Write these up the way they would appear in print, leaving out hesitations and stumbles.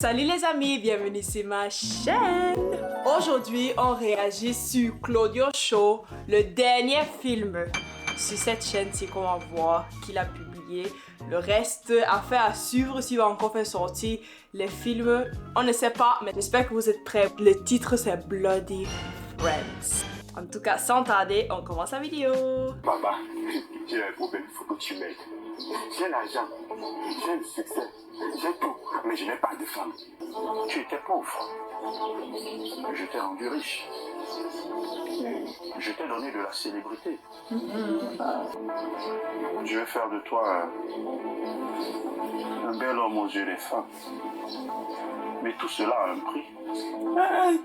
Salut les amis, bienvenue sur ma chaîne. Aujourd'hui, on réagit sur Claudio Show, le dernier film sur cette chaîne, c'est qu'on va voir qu'il a publié. Le reste, affaire à suivre s'il va encore faire sortir les films. On ne sait pas, mais j'espère que vous êtes prêts. Le titre, c'est Bloody Friends. En tout cas, sans tarder, on commence la vidéo. Papa, j'ai un problème, il faut que tu m'aides. J'ai l'argent, j'ai le succès, j'ai tout, mais je n'ai pas de femme. Tu étais pauvre. Je t'ai rendu riche. Je t'ai donné de la célébrité. Je vais faire de toi un bel homme aux yeux des femmes. Mais tout cela a un prix.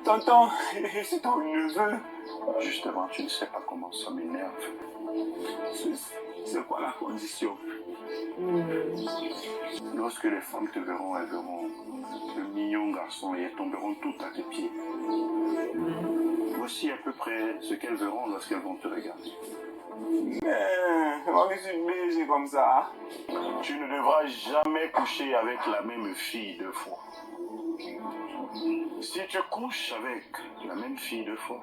Tonton, c'est ton neveu. Justement, tu ne sais pas comment ça m'énerve. C'est quoi la condition? Lorsque les femmes te verront, elles verront le mignon garçon et elles tomberont toutes à tes pieds. Voici à peu près ce qu'elles verront lorsqu'elles vont te regarder. Mais on est c'est comme ça. Tu ne devras jamais coucher avec la même fille deux fois. Si tu couches avec la même fille deux fois,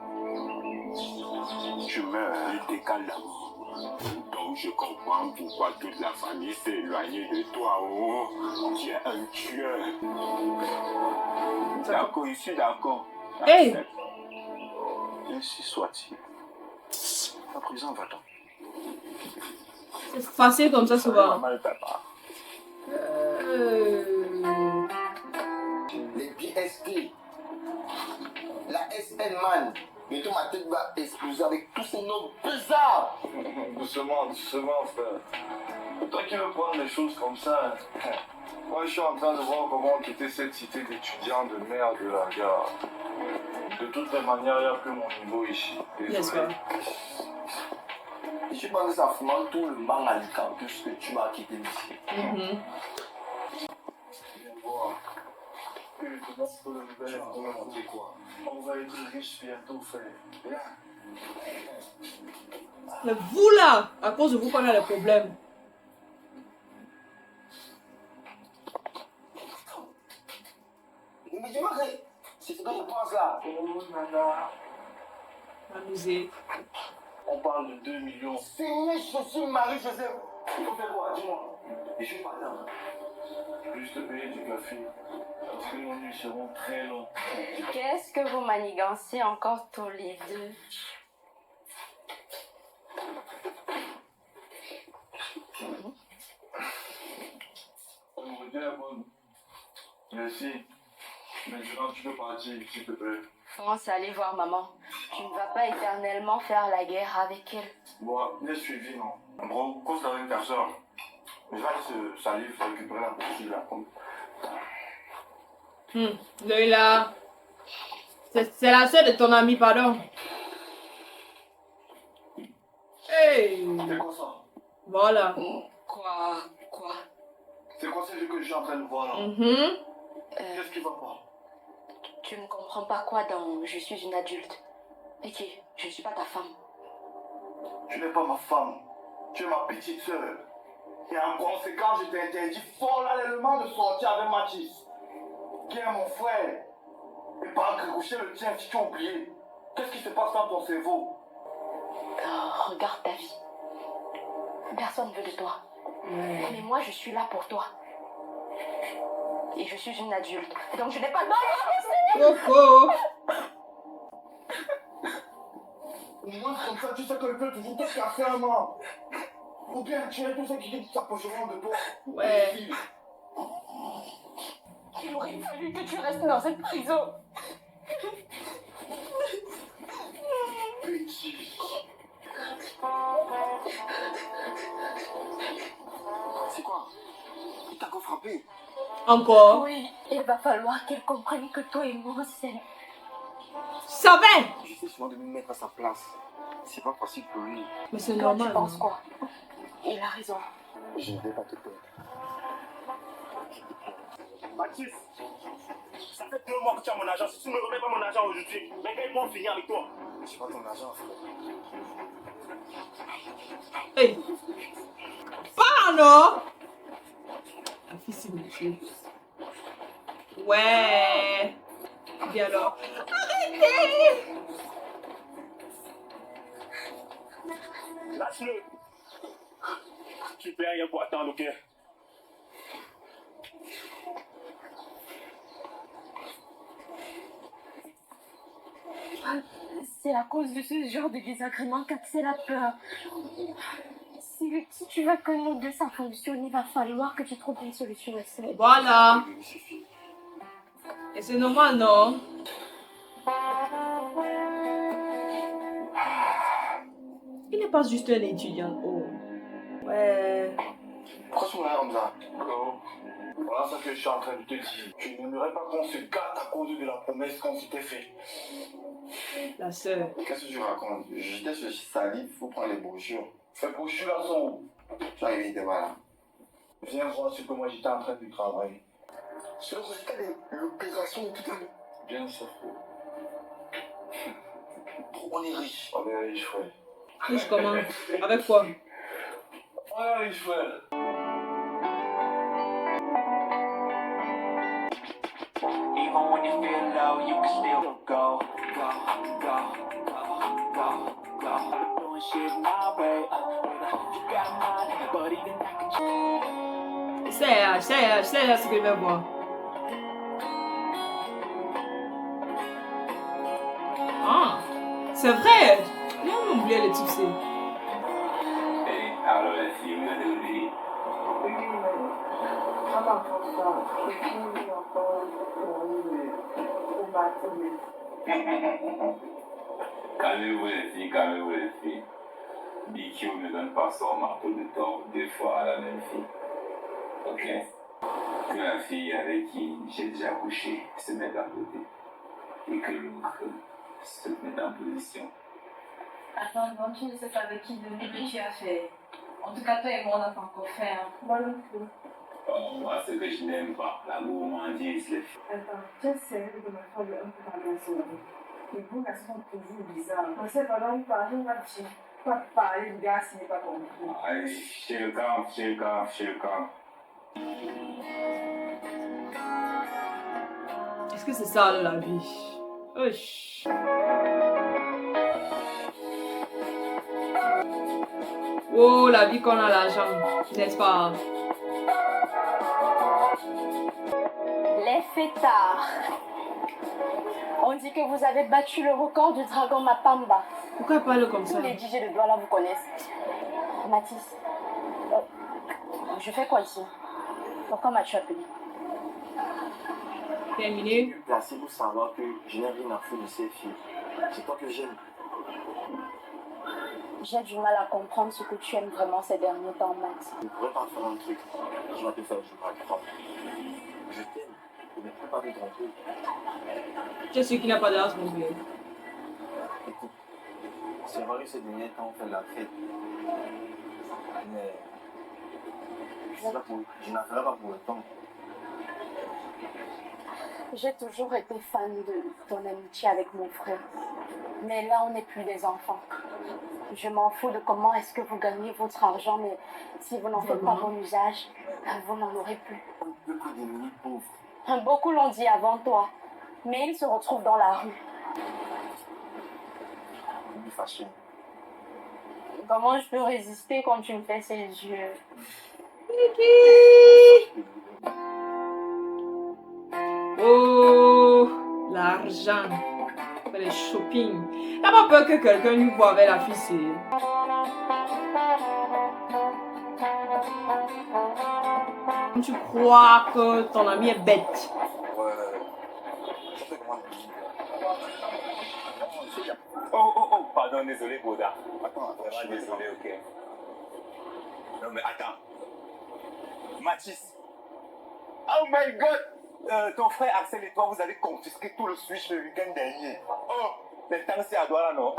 tu meurs. Tu décales d'amour. Donc je comprends pourquoi toute la famille s'est éloignée de toi. Oh, tu es un tueur. D'accord, je suis d'accord. Hey! Ainsi soit-il. À présent, va-t'en. C'est facile comme ça souvent. Maman et papa. Les BST, la SN Man, bientôt ma tête va exploser avec tous ces noms bizarres. Doucement, doucement, frère. Toi qui veux prendre les choses comme ça, moi je suis en train de voir comment quitter cette cité d'étudiants de merde là, gars. De toutes les manières, il n'y a plus mon niveau ici. N'est-ce pas? Je pense que ça fout tout le mal à campus que tu m'as quitté ici. On va être riche bientôt, frère. Mais vous là, à cause de vous qu'on a les problèmes. Mais dis-moi que c'est ce que je pense là. Oh, nana. Amusé. On parle de 2 millions. Seigneur, je suis Marie-Joseph. Il faut faire quoi, dis-moi. Et je suis pas là. Juste payer du café. Parce que nos nuits seront très longues. Qu'est-ce que vous manigancez encore tous les deux? On me dit, bon. Merci. Maintenant, tu peux partir, s'il te plaît. Pense à aller voir maman. Tu ne vas pas éternellement faire la guerre avec elle. Bon, laisse suivi, non. Bro, cause avec ta soeur. Je vais aller se salir, récupérer la boutique là. Leila. C'est la soeur de ton ami, pardon. Hey! C'est quoi ça? Voilà. Quoi? C'est quoi celle que je suis en train de voir là? Qu'est-ce qui va pas? Tu ne comprends pas quoi dans je suis une adulte. Et qui? Je ne suis pas ta femme. Tu n'es pas ma femme. Tu es ma petite soeur. Et en conséquence, je t'interdis solennellement de sortir avec Mathis, qui est mon frère. Et par ricochet le tien, si tu as oublié. Qu'est-ce qui se passe dans ton cerveau? Regarde ta vie. Personne ne veut de toi. Mais moi, je suis là pour toi. Et je suis une adulte. Donc je n'ai pas le droit de Coco! Moi, comme ça, tu sais que je peux toujours te casser un mort. Ou bien tu es tous ceux qui s'approcheront de toi. Ouais. Il aurait fallu que tu restes dans cette prison. Petit. C'est quoi? Il t'a encore frappé? Encore? Oui, il va falloir qu'elle comprenne que toi et moi, c'est... Ça va! J'essaie souvent de me mettre à sa place. C'est pas facile pour lui. Mais c'est Toi, normal. tu penses hein. quoi? Il a raison. Je ne vais pas te perdre. Mathis, ça fait 2 mois que tu as mon argent. Si tu ne me remets pas mon argent aujourd'hui, mais quand ils vont finir avec toi. C'est pas ton argent, frère. Hey! Pas non! La fille, c'est métier. Ouais. Bien alors. Arrêtez! Lâche-le. Tu fais rien pour attendre, ok? C'est à cause de ce genre de désagrément qu'accès la peur. Si tu veux que nous deux ça fonctionne, il va falloir que tu trouves une solution à ça. Voilà. Et c'est normal, non? Il n'est pas juste un étudiant. Oh. Ouais. Pourquoi tu me regardes comme ça? Bro, voilà ce que je suis en train de te dire. Tu n'aimerais pas qu'on se gâte à cause de la promesse qu'on s'était fait. La sœur. Qu'est-ce que tu racontes? J'étais sur Salif, il faut prendre les brochures. Ces brochures-là sont où? Tu as évité là. Viens voir ce que moi j'étais en train de travailler. Sur le résultat de l'opération de tout à l'heure. Bien sûr. On est riche. On est riche, frère. Riche comment? Avec quoi? On est riche, frère. Even when you feel low, you can still go, go, go, go, go, go. Doing shit my way, you got a mind, but even I can. C'est ce que je vais voir. Ah, c'est vrai! J'ai oublié le type. Hey, alors la fille, vous allez où aller? Calmez-vous les filles, calmez-vous les filles. BQ ne donne pas son marteau de tort deux fois à la même fille. Ok? Que la fille avec qui j'ai déjà couché se mette à côté. Et que l'autre se mette en position. Attends, bon, tu ne sais pas avec qui de tu as fait. En tout cas, toi et moi, on n'a pas encore fait. Hein. Moi non plus. Oh, moi, ce que je n'aime pas, la gourmandise, les filles. Attends, tu es sérieux de ma femme un peu parler à son ami. Les goûts là sont toujours bizarres. On sait pendant une parole, on va dire. Pas parler de gars s'il n'est pas compris. Allez, chez le camp, chez le camp, chez le camp. Est-ce que c'est ça la vie? Wesh. Oh, la vie qu'on a l'argent, n'est-ce pas? Les fêtards. On dit que vous avez battu le record du dragon Mapamba. Pourquoi elle parle comme ça? Tous les DJ de Douala vous connaissent. Mathis, je fais quoi ici? Pourquoi m'as-tu appelé? Terminé. Placé pour savoir que je n'ai rien à foutre de ces filles. C'est toi que j'aime. J'ai du mal à comprendre ce que tu aimes vraiment ces derniers temps, Max. Je ne pourrais pas faire un truc. Je vais te faire, je vais croire. Je t'aime. Je ne peux pas me tromper. Je suis qui n'a pas d'âge, mon vieux. Écoute, c'est vrai que ces derniers temps, on fait la fête. Mais je n'en ferai pas pour le temps. J'ai toujours été fan de ton amitié avec mon frère. Mais là, on n'est plus des enfants. Je m'en fous de comment est-ce que vous gagnez votre argent, mais si vous n'en faites pas bon usage, vous n'en aurez plus. Beaucoup d'ennemis pauvres. Beaucoup l'ont dit avant toi, mais ils se retrouvent dans la rue. Une façon. Comment je peux résister quand tu me fais ces yeux? Oh, l'argent. Les shopping. T'as pas peur que quelqu'un lui voit avec la fille? Tu crois que ton ami est bête? Je sais comment Oh, pardon, désolé, Boda. Attends, Vraiment désolé, ok. Non, mais attends. Mathis. Oh my god! Ton frère Axel et toi, vous avez confisqué tout le switch le week-end dernier. Oh, mais tant que c'est à Douala, non?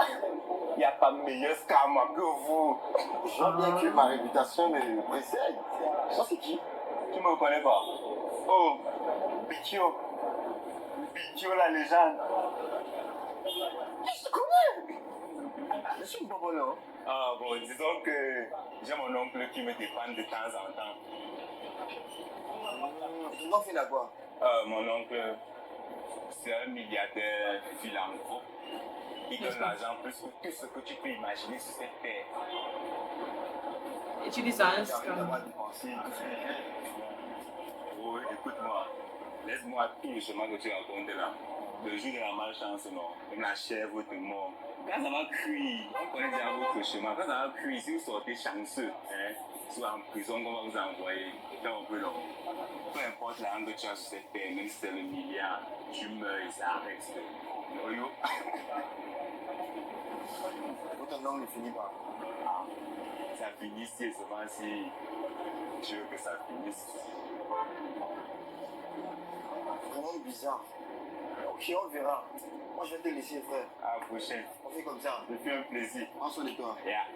Il n'y a pas meilleur scam que vous. Je vois bien que ma réputation me précède. Ça, c'est qui? Tu me reconnais pas? Oh, Bikio. Bikio, la légende. Je te connais! Je suis bon là. Ah bon, disons que j'ai mon oncle qui me dépanne de temps en temps. Ton oncle, il a quoi? Mon oncle, c'est un milliardaire philanthrope. Il donne l'argent plus que tout ce que tu peux imaginer sur cette terre. Et tu dis ça, hein, c'est J'arrive comme... là-bas à dépenser tout ce que j'ai. Oh, écoute-moi, laisse-moi tout le chemin que tu racontes là. Le jour de la malchance, non, comme la chèvre te mord. Quand ça va cuire, on connaît déjà votre chemin. Quand ça va cuire, si vous sortez chanceux, hein, soit en prison qu'on va vous envoyer, dans un peu long. Peu importe l'argent que tu as sur cette terre, même si c'est le milliard, tu meurs et ça reste. Noyo. Votre nom ne finit pas. Ça finit si et seulement si tu veux que ça finisse. Vraiment bizarre. Ok, on verra. Moi, je vais te laisser, frère. À la prochaine. On fait comme ça. Ça fait un plaisir. Prends soin de toi. Yeah.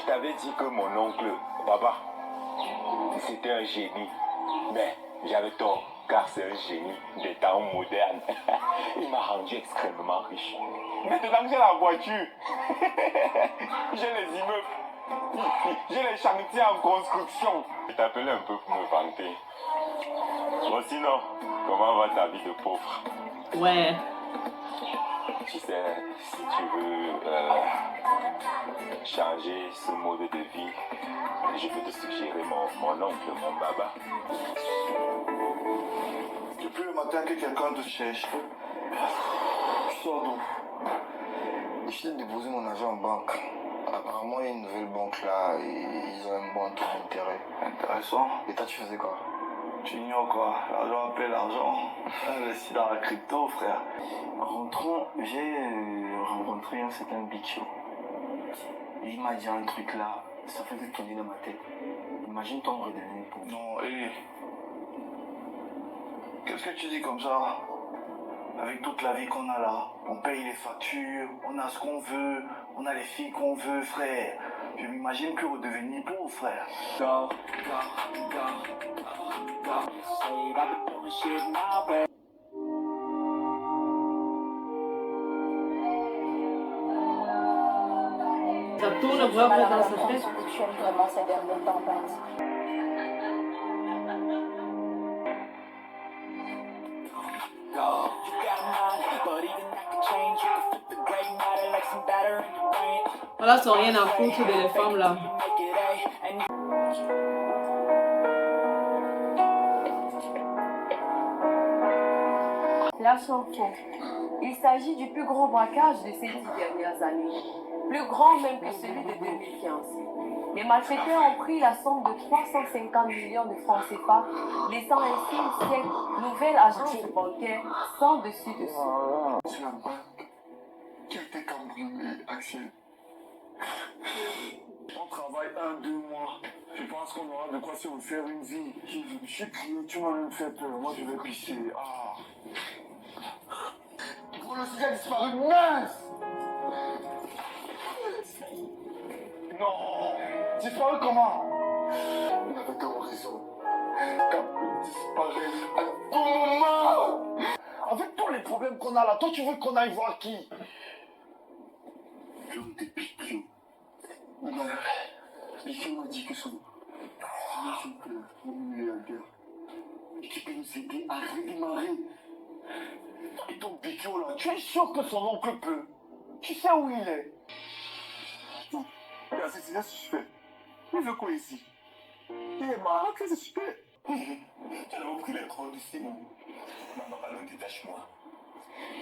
Je t'avais dit que mon oncle, Baba, c'était un génie. Mais j'avais tort, car c'est un génie des temps modernes. Il m'a rendu extrêmement riche. Maintenant que j'ai la voiture, j'ai les immeubles, j'ai les chantiers en construction. Je t'appelais un peu pour me vanter. Bon, sinon, comment va ta vie de pauvre? Ouais. Tu sais, si tu veux changer ce mode de vie, je peux te suggérer mon oncle, mon baba. Depuis le matin que quelqu'un te cherche, tu sors d'où? Je t'ai déposé mon argent en banque. Apparemment, il y a une nouvelle banque là et ils ont un bon taux d'intérêt. Intéressant. Et toi, tu faisais quoi? Tu ignores quoi? L'argent appelle l'argent. Investis dans la crypto, frère. En rentrant, j'ai rencontré un certain Bicho. Et il m'a dit un truc là, ça fait que tourner dans ma tête. Imagine ton redonner pour. Non, hé. Qu'est-ce que tu dis comme ça? Avec toute la vie qu'on a là, on paye les factures, on a ce qu'on veut, on a les filles qu'on veut, frère. Je m'imagine plus redevenir pauvre, frère. Go, go, go, go. Say I've been doing shit my way. Ça tourne vraiment dans sa tête. Ce que tu aimes vraiment ces derniers temps, Pat. Go. You got a mind, but even that could change. You can flip the gray matter like some batter in your brain. Voilà, ils ont rien à foutre de les femmes là. You make it A, and Là sont faux. Il s'agit du plus gros braquage de ces 10 dernières années. Plus grand même que celui de 2015. Les malfaiteurs ont pris la somme de 350 millions de francs CFA, laissant ainsi cette nouvelle agence bancaire sans dessus-dessous. C'est la banque qui a été cambriolée, Axel. On travaille 1-2 mois. Je pense qu'on aura de quoi se refaire une vie. J'ai crié, tu m'as même fait peur. Moi, je vais pisser. Ah. Gros, le sujet a disparu. Mince! Non! Disparu comment? On avait tellement raison. Quand il disparaît à tout moment! Avec tous les problèmes qu'on a là, toi, tu veux qu'on aille voir qui? L'homme des Pichou. Non. Pichou m'a dit que son oncle, mon milliardaire, et qui peut nous aider à redémarrer. Et ton Pichou là, tu es sûr que son oncle peut? Tu sais où il est? Non. Il a assassinat suspect. Il veut quoi ici? Il est marrant que c'est suspect. Tu as repris les croix de Simon. Maman, allons, détache-moi.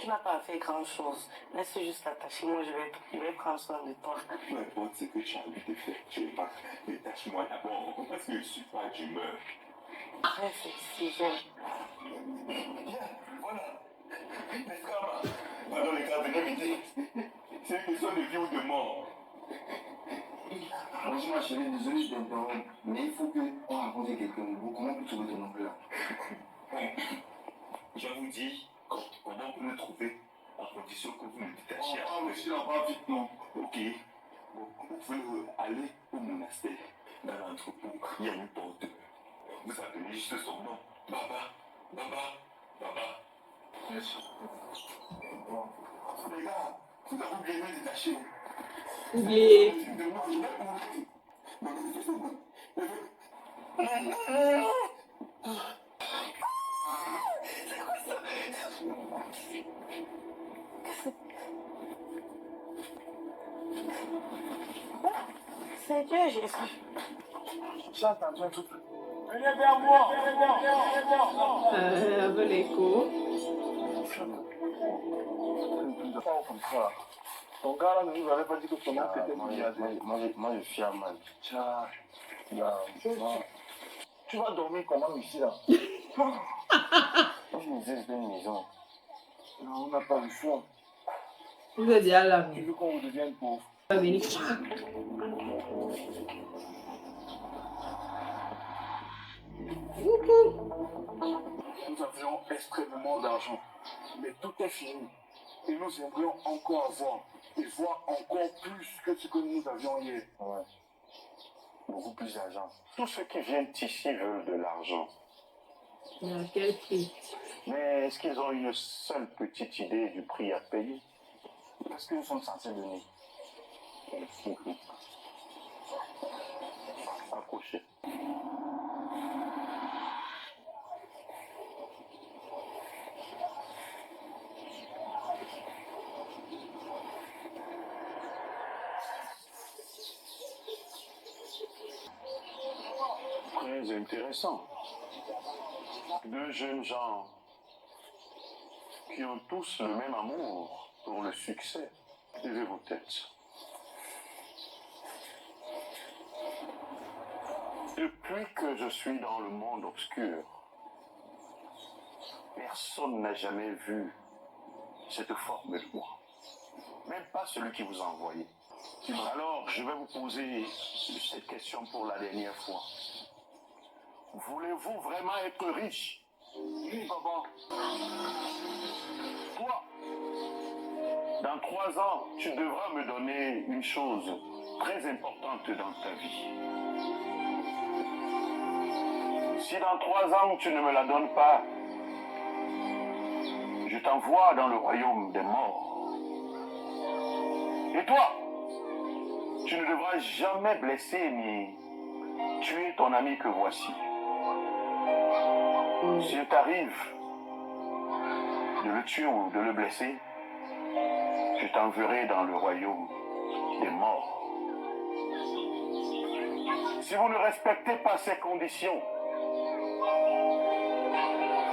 Tu n'as pas fait grand chose. Laisse juste l'attacher. Moi, je vais prendre soin de toi. Peu importe ce que tu as envie de faire, tu ne pas. Détache-moi d'abord, parce que je ne suis pas d'humeur. Très sexy, j'aime. Viens, voilà. Mais frère, pendant les gars, venez m'aider. C'est une question de vie ou de mort. Franchement, chérie, désolé, je t'interromps. Mais il faut qu'on rencontre quelqu'un de nouveau. Comment on peut trouver ton oncle là? Je vous dis comment on peut le trouver à condition que vous me détachiez. Ah, monsieur, là, pas vite, non. Ok. Bon, vous pouvez aller au monastère. Dans l'entrepôt, il y a une porte. Vous appelez juste son nom. Baba, Baba, Baba. Merci. Bon. Les gars, vous avez oublié de me détacher. Oublié. C'est Dieu, Jésus. J'ai entendu un truc. Venez vers moi, venez vers moi. Avec l'écho. Pas comme ça. Ton gars là ne nous avait pas dit que ton oncle était milliardaire. Moi, je suis à mal. Tiens, là, tu vas dormir comment ici là? Moi, je me disais, c'est une maison. Non, on n'a pas le choix. Vous êtes déjà là. Tu veux qu'on redevienne pauvre? Va venir. Nous avions extrêmement d'argent, mais tout est fini. Et nous aimerions encore avoir, et voir encore plus que ce que nous avions hier. Ouais. Beaucoup plus d'argent. Tous ceux qui viennent ici veulent de l'argent. À quel prix? Mais est-ce qu'ils ont une seule petite idée du prix à payer? Qu'est-ce que nous sommes censés donner? Approchez. Très intéressant. Deux jeunes gens qui ont tous le même amour pour le succès. Levez vos têtes. Depuis que je suis dans le monde obscur, personne n'a jamais vu cette forme de moi. Même pas celui qui vous a envoyé. Alors, je vais vous poser cette question pour la dernière fois. Voulez-vous vraiment être riche? Oui, papa. Toi, dans 3 ans, tu devras me donner une chose très importante dans ta vie. Si dans 3 ans, tu ne me la donnes pas, je t'envoie dans le royaume des morts. Et toi, tu ne devras jamais blesser ni tuer ton ami que voici. S'il t'arrive de le tuer ou de le blesser, je t'enverrai dans le royaume des morts. Si vous ne respectez pas ces conditions,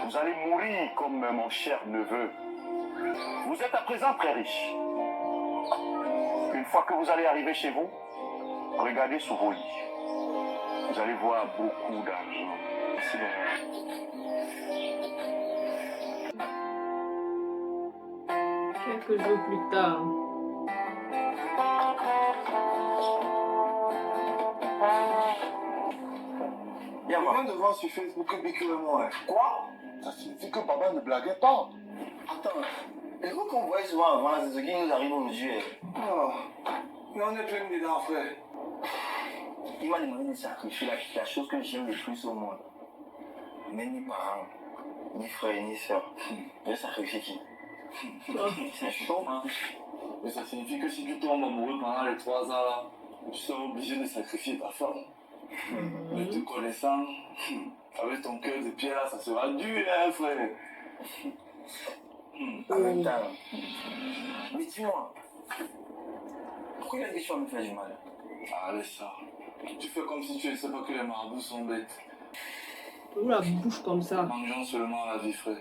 vous allez mourir comme mon cher neveu. Vous êtes à présent très riche. Une fois que vous allez arriver chez vous, regardez sous vos lits. Vous allez voir beaucoup d'argent. Quelques jours plus tard. Il y a rien de voir sur Facebook que Biko et moi. Quoi? Ça signifie que papa ne blaguait pas. Attends, les trucs qu'on voyait souvent avant, c'est ce qui nous arrive aujourd'hui. Oh, mais on est plein dedans, frère. Il m'a demandé de sacrifier la chose que j'aime le plus au monde. Mais ni parents, ni frères, ni soeurs. Je sacrifie qui? C'est chaud, hein? Mais ça signifie que si tu tombes amoureux pendant les 3 ans là, tu seras obligé de sacrifier ta femme. Mais te connaissant, avec ton cœur de pierre là, ça sera dur, hein, frère. En même temps. Mais dis-moi, pourquoi il a dit que tu vas me faire du mal? Ah, laisse ça. Tu fais comme si tu ne sais pas que les marabouts sont bêtes. Ouvre la bouche comme ça. Mangeons seulement la vie, frère.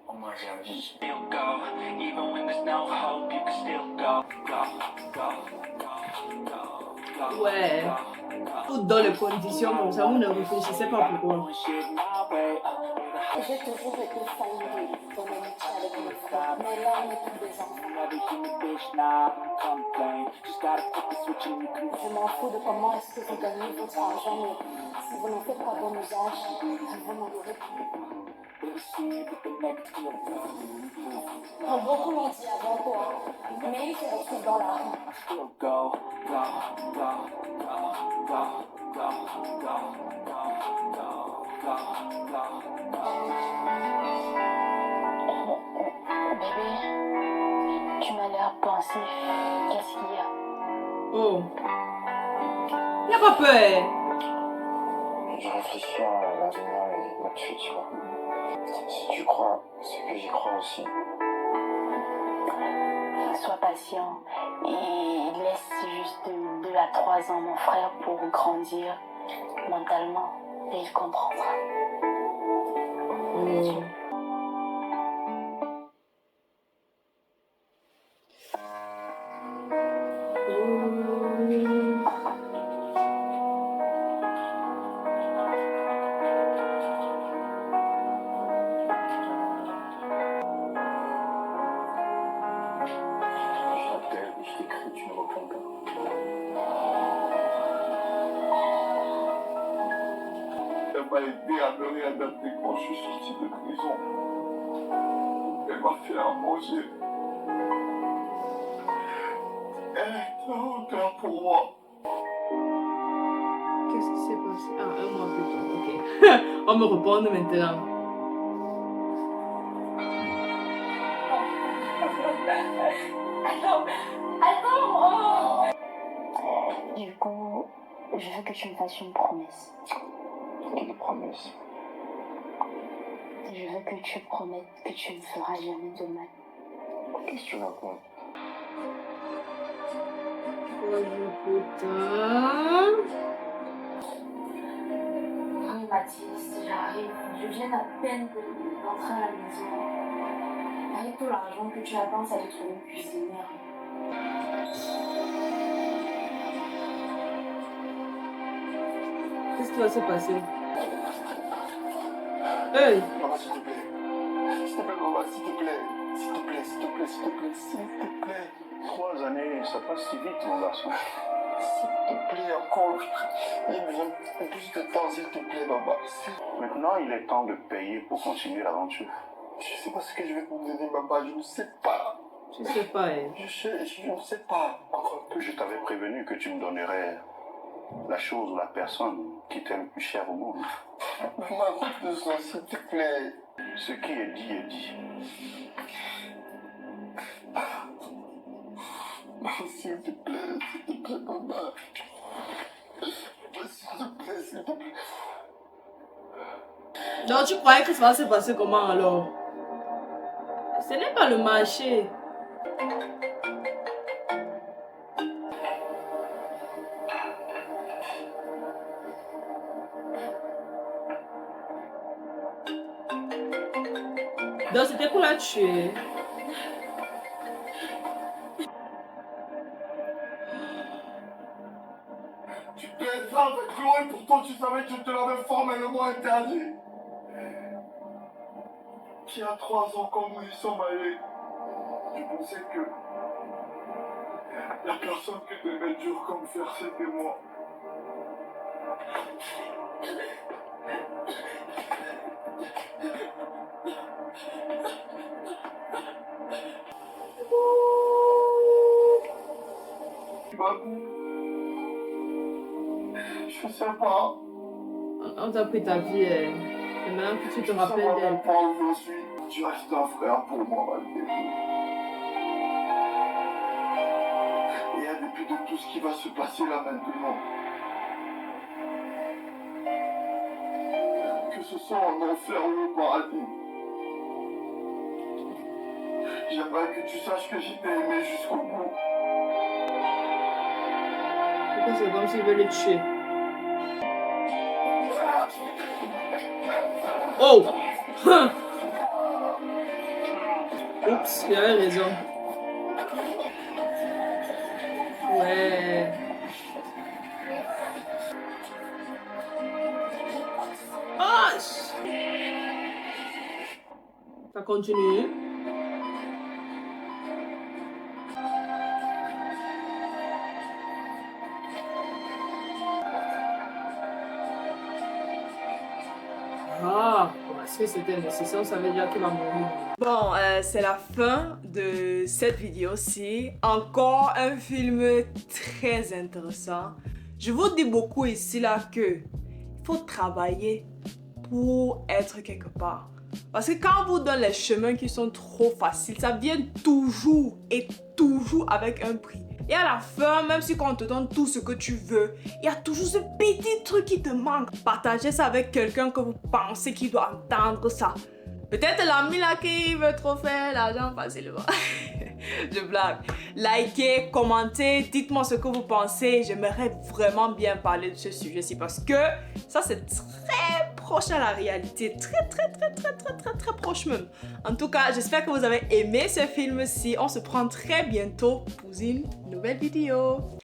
On mange la vie. Still go, even when there's no hope, you can still go, go. Ouais. Tout dans les conditions comme ça, vous ne réfléchissez pas pourquoi. J'ai toujours été saluée dans mon avec mes frères. Mais là, on est tous des enfants. Never give me bitch, nah, don't complain. Just gotta flip the switch and you can Je m'en fous de comment est-ce que vous gagnez votre argent, mais si vous n'en faites pas bon usage, vous m'en aurez plus. really see you with the next deal. Beaucoup l'ont dit avant toi, mais ils se retrouvent dans la rue. Still go, go, go, go, go, go, go, go, go, go, go, go. Bébé, tu m'as l'air pensif. Qu'est-ce qu'il y a? Oh. Y'a pas peur. Je réfléchis à l'avenir et notre futur. Si tu crois, c'est que j'y crois aussi. Sois patient et laisse juste 2 à 3 ans mon frère pour grandir mentalement et il comprendra. Je t'appelle, je t'écris, tu ne réponds pas. Elle m'a aidé à me réadapter quand je suis sorti de prison. Elle m'a fait à manger. Elle est aucun pour moi. Qu'est-ce qui s'est passé? Ah, 1 mois plus tôt, ok. On me répond maintenant. Du coup, je veux que tu me fasses une promesse. Quelle promesse? Je veux que tu promettes que tu ne feras jamais de mal. Qu'est-ce que tu racontes? 3 jours plus tard. Oui, Mathis, j'arrive. Je viens à peine d'entrer à la maison. Avec tout l'argent que tu avances à te trouver une cuisinière. Qu'est-ce qui va se passer? Hey! Maman, s'il te plaît. S'il te plaît, maman, s'il te plaît. S'il te plaît, s'il te plaît, s'il te plaît, s'il te plaît. 3 années, ça passe si vite, mon garçon. S'il te plaît, encore. Il me besoin de plus de temps, s'il te plaît, maman. Maintenant, il est temps de payer pour continuer l'aventure. Je sais pas ce que je vais vous donner, maman. Je ne sais pas. Je sais pas, hein. Je ne sais pas. Encore un peu. Je t'avais prévenu que tu me donnerais la chose ou la personne qui t'est le plus chère au monde. Maman, écoute le son, s'il te plaît. Ce qui est dit est dit. Maman, s'il te plaît, maman. S'il te plaît, s'il te plaît. Donc tu croyais que ça va se passer comment alors? Ce n'est pas le marché. Donc c'était pour la tuer. Tu fais ça avec Chloé, pourtant tu savais que je te l'avais formellement interdit. Il y a 3 ans, quand nous y sommes allés, je pensais que la personne que t'aimais dur comme fer, c'était moi. Je sais pas. On t'a pris ta vie, hein. Et maintenant que tu te rappelles Je sais d'elle. pas où je suis. Tu restes un frère pour moi, malgré tout. Et en dépit de tout ce qui va se passer là maintenant, que ce soit en enfer ou au paradis, j'aimerais que tu saches que je t'ai aimé jusqu'au bout. Pourquoi c'est comme s'il veut le tuer? Oh! Oups, il avait raison. Ouais. Ah! Ça continue. Parce que c'était nécessaire, ça veut dire qu'il va mourir. Bon, c'est la fin de cette vidéo-ci. Encore un film très intéressant. Je vous dis beaucoup ici là que il faut travailler pour être quelque part. Parce que quand on vous donne les chemins qui sont trop faciles, ça vient toujours et toujours avec un prix. Et à la fin, même si on te donne tout ce que tu veux, il y a toujours ce petit truc qui te manque. Partagez ça avec quelqu'un que vous pensez qu'il doit entendre ça. Peut-être l'ami là qui veut trop faire l'argent facilement. Je blague. Likez, commentez, dites-moi ce que vous pensez. J'aimerais vraiment bien parler de ce sujet-ci parce que ça c'est très proche à la réalité. Très proche même. En tout cas, j'espère que vous avez aimé ce film-ci. On se prend très bientôt pour une nouvelle vidéo.